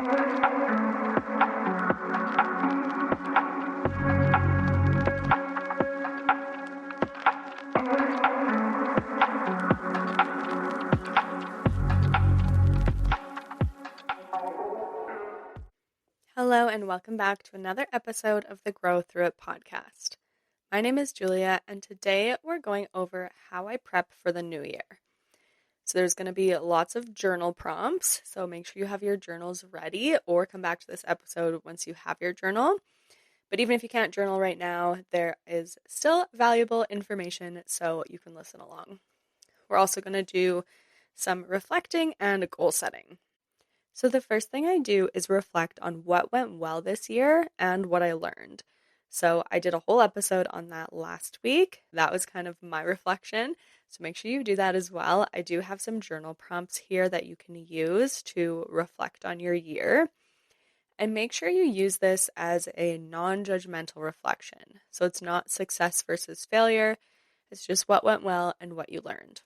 Hello, and welcome back to another episode of the Grow Through It podcast. My name is Julia, and today we're going over how I prep for the new year. So there's going to be lots of journal prompts, so make sure you have your journals ready or come back to this episode once you have your journal. But even if you can't journal right now, there is still valuable information, so you can listen along. We're also going to do some reflecting and goal setting. So the first thing I do is reflect on what went well this year and what I learned. So I did a whole episode on that last week. That was kind of my reflection. So make sure you do that as well. I do have some journal prompts here that you can use to reflect on your year. And make sure you use this as a non-judgmental reflection. So it's not success versus failure. It's just what went well and what you learned.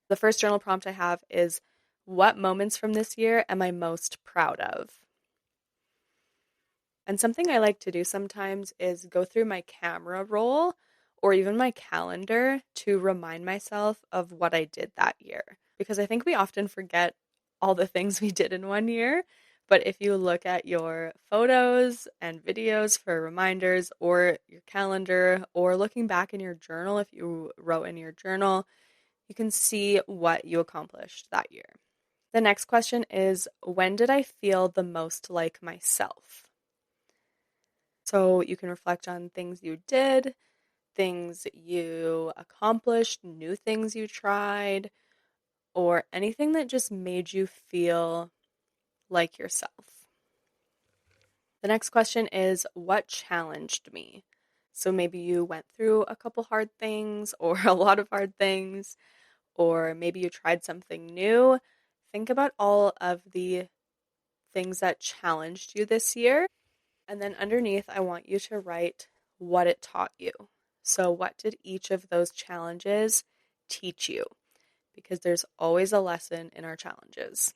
The first journal prompt I have is, what moments from this year am I most proud of? And something I like to do sometimes is go through my camera roll or even my calendar to remind myself of what I did that year. Because I think we often forget all the things we did in one year. But if you look at your photos and videos for reminders, or your calendar, or looking back in your journal, if you wrote in your journal, you can see what you accomplished that year. The next question is, when did I feel the most like myself? So you can reflect on things you did, things you accomplished, new things you tried, or anything that just made you feel like yourself. The next question is, what challenged me? So maybe you went through a couple hard things or a lot of hard things, or maybe you tried something new. Think about all of the things that challenged you this year. And then underneath, I want you to write what it taught you. So what did each of those challenges teach you? Because there's always a lesson in our challenges.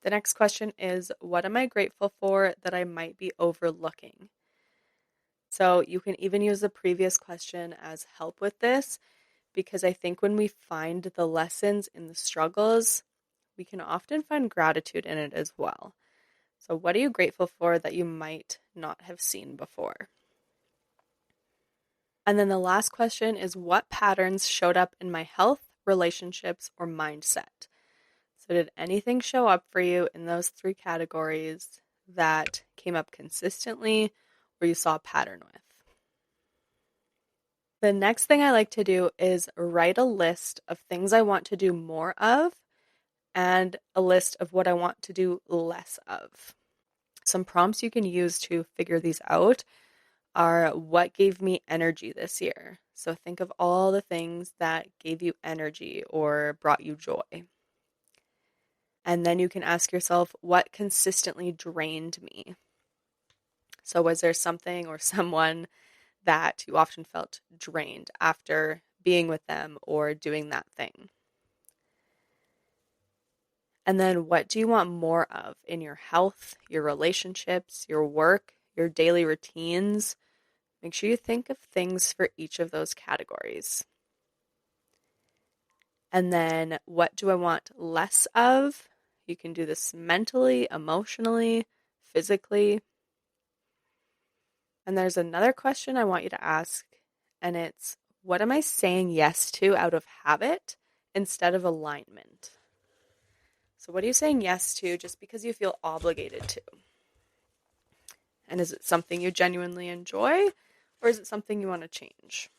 The next question is, what am I grateful for that I might be overlooking? So you can even use the previous question as help with this, because I think when we find the lessons in the struggles, we can often find gratitude in it as well. So what are you grateful for that you might not have seen before? And then the last question is, what patterns showed up in my health, relationships, or mindset? So did anything show up for you in those three categories that came up consistently or you saw a pattern with? The next thing I like to do is write a list of things I want to do more of and a list of what I want to do less of. Some prompts you can use to figure these out are, what gave me energy this year? So think of all the things that gave you energy or brought you joy. And then you can ask yourself, what consistently drained me? So was there something or someone that you often felt drained after being with them or doing that thing? And then what do you want more of in your health, your relationships, your work, your daily routines? Make sure you think of things for each of those categories. And then what do I want less of? You can do this mentally, emotionally, physically. And there's another question I want you to ask, and it's, what am I saying yes to out of habit instead of alignment? So what are you saying yes to just because you feel obligated to? And is it something you genuinely enjoy, or is it something you want to change?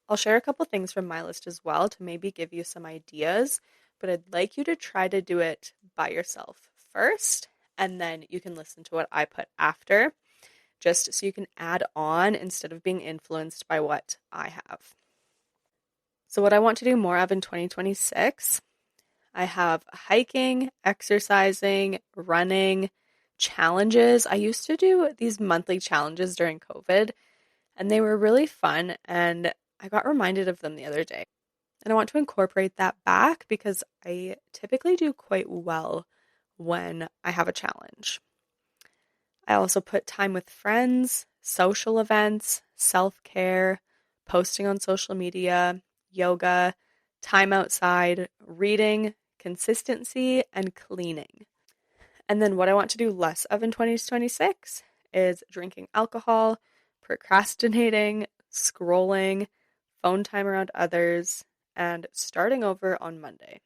I'll share a couple things from my list as well to maybe give you some ideas, but I'd like you to try to do it by yourself first, and then you can listen to what I put after, just so you can add on instead of being influenced by what I have. So what I want to do more of in 2026, I have hiking, exercising, running, challenges. I used to do these monthly challenges during COVID, and they were really fun, and I got reminded of them the other day. And I want to incorporate that back because I typically do quite well when I have a challenge. I also put time with friends, social events, self-care, posting on social media, yoga, time outside, reading, consistency, and cleaning. And then what I want to do less of in 2026 is drinking alcohol, procrastinating, scrolling, phone time around others, and starting over on Monday.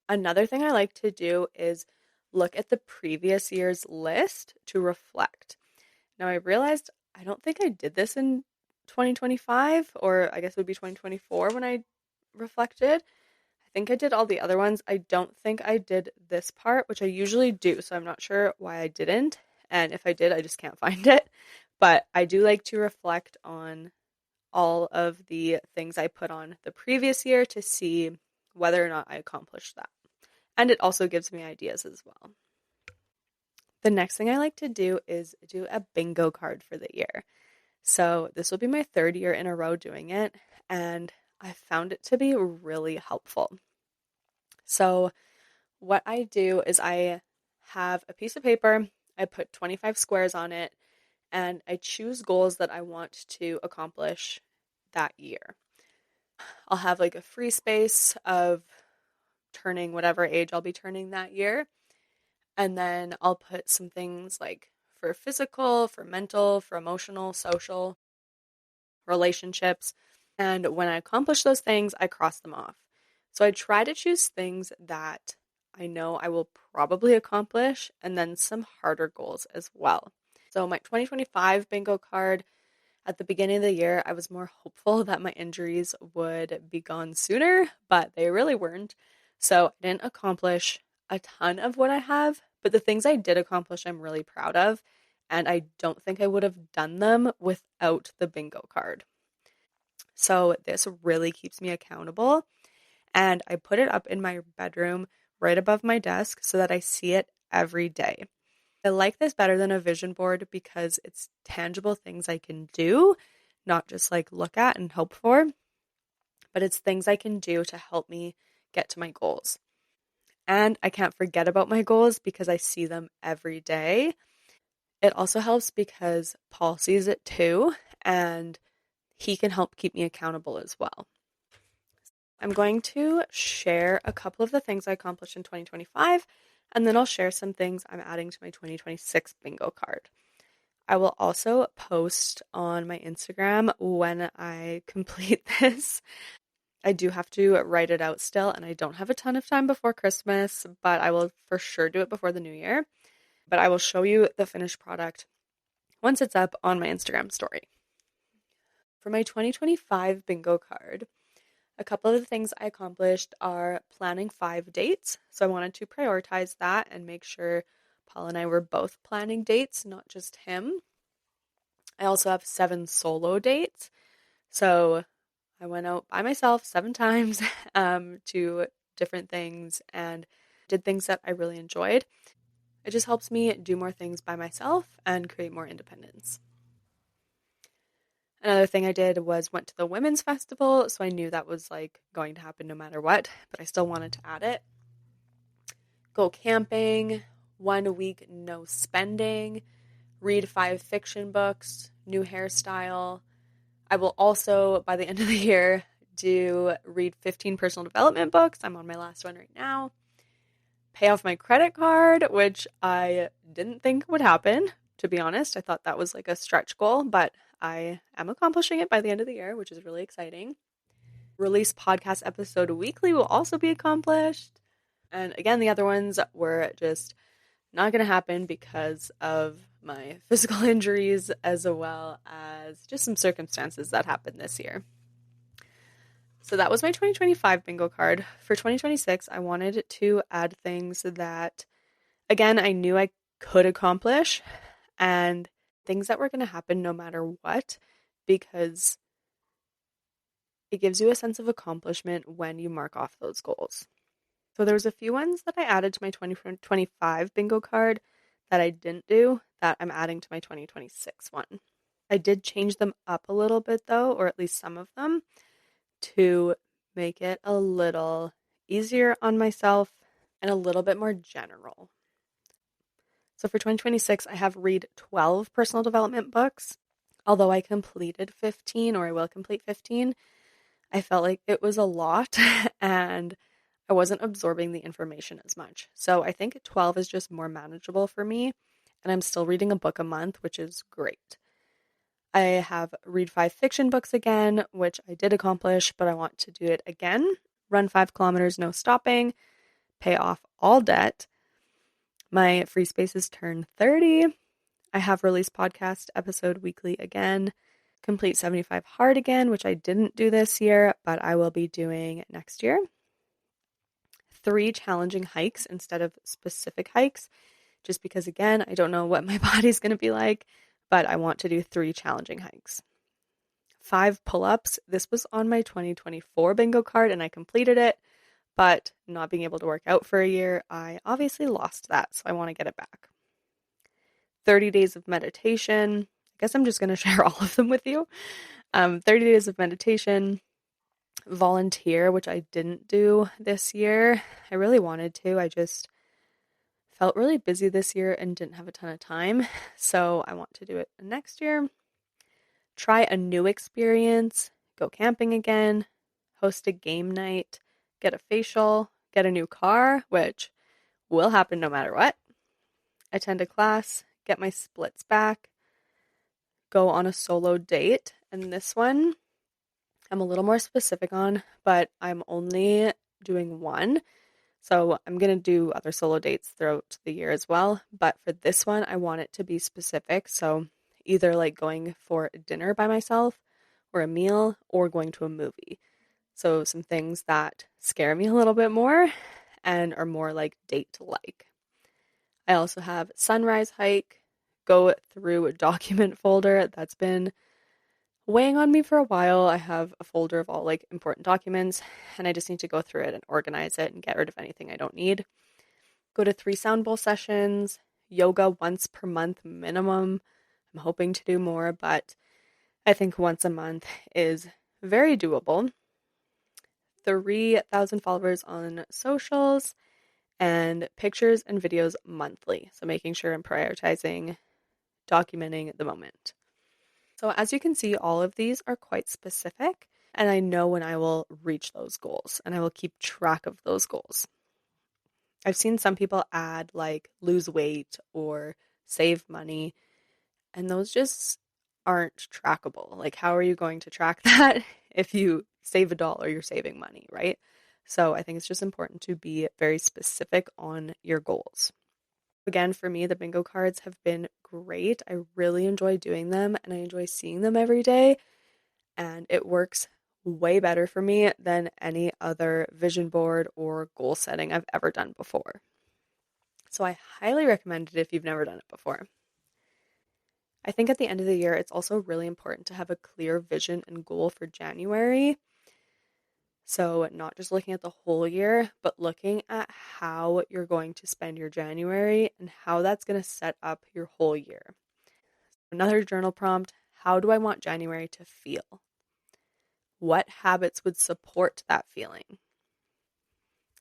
Another thing I like to do is look at the previous year's list to reflect. Now, I realized I don't think I did this in 2025, or I guess it would be 2024 when I reflected. I think I did all the other ones. I don't think I did this part, which I usually do, so I'm not sure why I didn't. And if I did, I just can't find it. But I do like to reflect on all of the things I put on the previous year to see whether or not I accomplished that. And it also gives me ideas as well. The next thing I like to do is do a bingo card for the year. So this will be my third year in a row doing it, and I found it to be really helpful. So what I do is I have a piece of paper, I put 25 squares on it, and I choose goals that I want to accomplish that year. I'll have like a free space of turning whatever age I'll be turning that year. And then I'll put some things like for physical, for mental, for emotional, social, relationships. And when I accomplish those things, I cross them off. So I try to choose things that I know I will probably accomplish and then some harder goals as well. So my 2025 bingo card, at the beginning of the year, I was more hopeful that my injuries would be gone sooner, but they really weren't. So I didn't accomplish a ton of what I have, but the things I did accomplish, I'm really proud of. And I don't think I would have done them without the bingo card. So this really keeps me accountable. And I put it up in my bedroom right above my desk so that I see it every day. I like this better than a vision board because it's tangible things I can do, not just like look at and hope for, but it's things I can do to help me get to my goals. And I can't forget about my goals because I see them every day. It also helps because Paul sees it too, and he can help keep me accountable as well. I'm going to share a couple of the things I accomplished in 2025, and then I'll share some things I'm adding to my 2026 bingo card. I will also post on my Instagram when I complete this. I do have to write it out still, and I don't have a ton of time before Christmas, but I will for sure do it before the new year. But I will show you the finished product once it's up on my Instagram story. For my 2025 bingo card, a couple of the things I accomplished are planning 5 dates. So I wanted to prioritize that and make sure Paul and I were both planning dates, not just him. I also have 7 solo dates. So I went out by myself 7 times to different things and did things that I really enjoyed. It just helps me do more things by myself and create more independence. Another thing I did was went to the women's festival, so I knew that was like going to happen no matter what, but I still wanted to add it. Go camping, 1 week no spending, read 5 fiction books, new hairstyle. I will also, by the end of the year, read 15 personal development books. I'm on my last one right now. Pay off my credit card, which I didn't think would happen, to be honest. I thought that was like a stretch goal, but I am accomplishing it by the end of the year, which is really exciting. Release podcast episode weekly will also be accomplished. And again, the other ones were just not going to happen because of my physical injuries as well as just some circumstances that happened this year. So that was my 2025 bingo card. For 2026, I wanted to add things that, again, I knew I could accomplish and things that were going to happen no matter what, because it gives you a sense of accomplishment when you mark off those goals. So there was a few ones that I added to my 2025 bingo card that I didn't do that I'm adding to my 2026 one. I did change them up a little bit though, or at least some of them, to make it a little easier on myself and a little bit more general. So for 2026, I have read 12 personal development books. Although I completed 15, or I will complete 15, I felt like it was a lot and I wasn't absorbing the information as much. So I think 12 is just more manageable for me. And I'm still reading a book a month, which is great. I have read 5 fiction books again, which I did accomplish, but I want to do it again. Run 5 kilometers, no stopping, pay off all debt. My free spaces turn 30. I have released podcast episode weekly again. Complete 75 hard again, which I didn't do this year, but I will be doing next year. 3 challenging hikes instead of specific hikes, just because, again, I don't know what my body's going to be like, but I want to do 3 challenging hikes. 5 pull-ups. This was on my 2024 bingo card and I completed it, but not being able to work out for a year, I obviously lost that, so I want to get it back. 30 days of meditation. I guess I'm just going to share all of them with you. 30 days of meditation, volunteer, which I didn't do this year. I really wanted to. I just felt really busy this year and didn't have a ton of time. So I want to do it next year. Try a new experience, go camping again, host a game night, get a facial, get a new car, which will happen no matter what. Attend a class, get my splits back, go on a solo date. And this one I'm a little more specific on, but I'm only doing one. So I'm going to do other solo dates throughout the year as well. But for this one, I want it to be specific. So either like going for dinner by myself or a meal or going to a movie. So some things that scare me a little bit more and are more like date-like. I also have sunrise hike, go through a document folder that's been weighing on me for a while. I have a folder of all like important documents and I just need to go through it and organize it and get rid of anything I don't need. Go to 3 sound bowl sessions, yoga once per month minimum. I'm hoping to do more, but I think once a month is very doable. 3,000 followers on socials and pictures and videos monthly. So making sure I'm prioritizing, documenting the moment. So as you can see, all of these are quite specific, and I know when I will reach those goals, and I will keep track of those goals. I've seen some people add like lose weight or save money, and those just aren't trackable. Like, how are you going to track that if you save $1, you're saving money, right? So I think it's just important to be very specific on your goals. Again, for me, the bingo cards have been great. I really enjoy doing them and I enjoy seeing them every day. And it works way better for me than any other vision board or goal setting I've ever done before. So I highly recommend it if you've never done it before. I think at the end of the year, it's also really important to have a clear vision and goal for January. So, not just looking at the whole year, but looking at how you're going to spend your January and how that's going to set up your whole year. Another journal prompt: how do I want January to feel? What habits would support that feeling?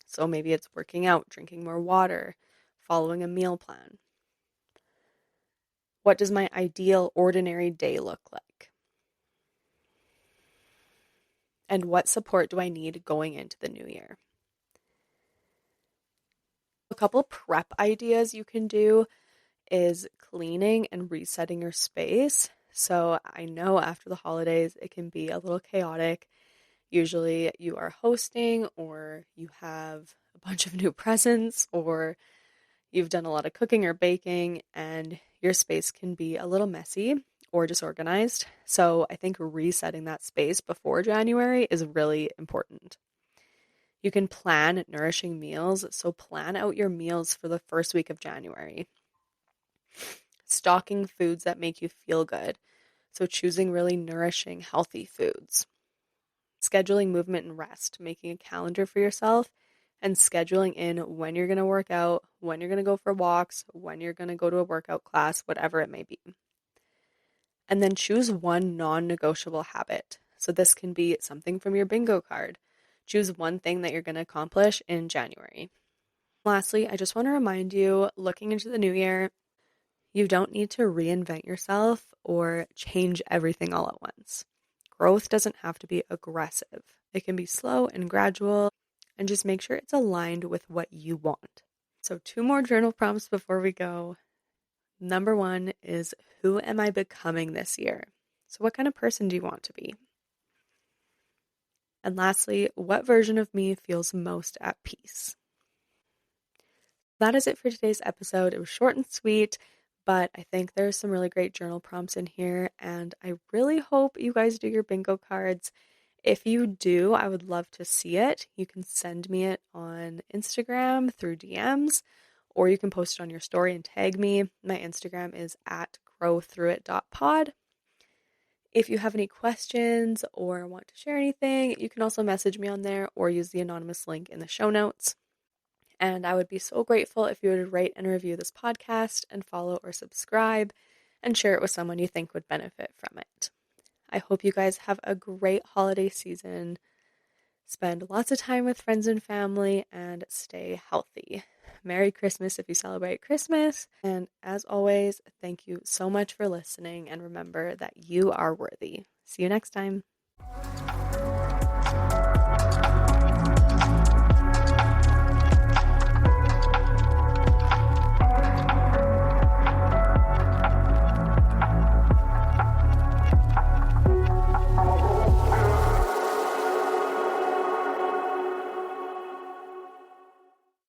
So, maybe it's working out, drinking more water, following a meal plan. What does my ideal ordinary day look like? And what support do I need going into the new year? A couple prep ideas you can do is cleaning and resetting your space. So I know after the holidays it can be a little chaotic. Usually you are hosting or you have a bunch of new presents or you've done a lot of cooking or baking and your space can be a little messy or disorganized. So I think resetting that space before January is really important. You can plan nourishing meals, so plan out your meals for the first week of January. Stocking foods that make you feel good, so choosing really nourishing, healthy foods. Scheduling movement and rest, making a calendar for yourself and scheduling in when you're going to work out, when you're going to go for walks, when you're going to go to a workout class, whatever it may be. And then choose one non-negotiable habit. So this can be something from your bingo card. choose one thing that you're going to accomplish in January. Lastly, I just want to remind you, looking into the new year, you don't need to reinvent yourself or change everything all at once. Growth doesn't have to be aggressive. It can be slow and gradual, and just make sure it's aligned with what you want. So, 2 more journal prompts before we go. Number 1 is, who am I becoming this year? So, what kind of person do you want to be? And lastly, what version of me feels most at peace? That is it for today's episode. It was short and sweet, but I think there's some really great journal prompts in here, and I really hope you guys do your bingo cards. If you do, I would love to see it. You can send me it on Instagram through DMs, or you can post it on your story and tag me. My Instagram is at growthroughit.pod. If you have any questions or want to share anything, you can also message me on there or use the anonymous link in the show notes. And I would be so grateful if you would rate and review this podcast and follow or subscribe and share it with someone you think would benefit from it. I hope you guys have a great holiday season. Spend lots of time with friends and family and stay healthy. Merry Christmas if you celebrate Christmas. And as always, thank you so much for listening. And remember that you are worthy. See you next time.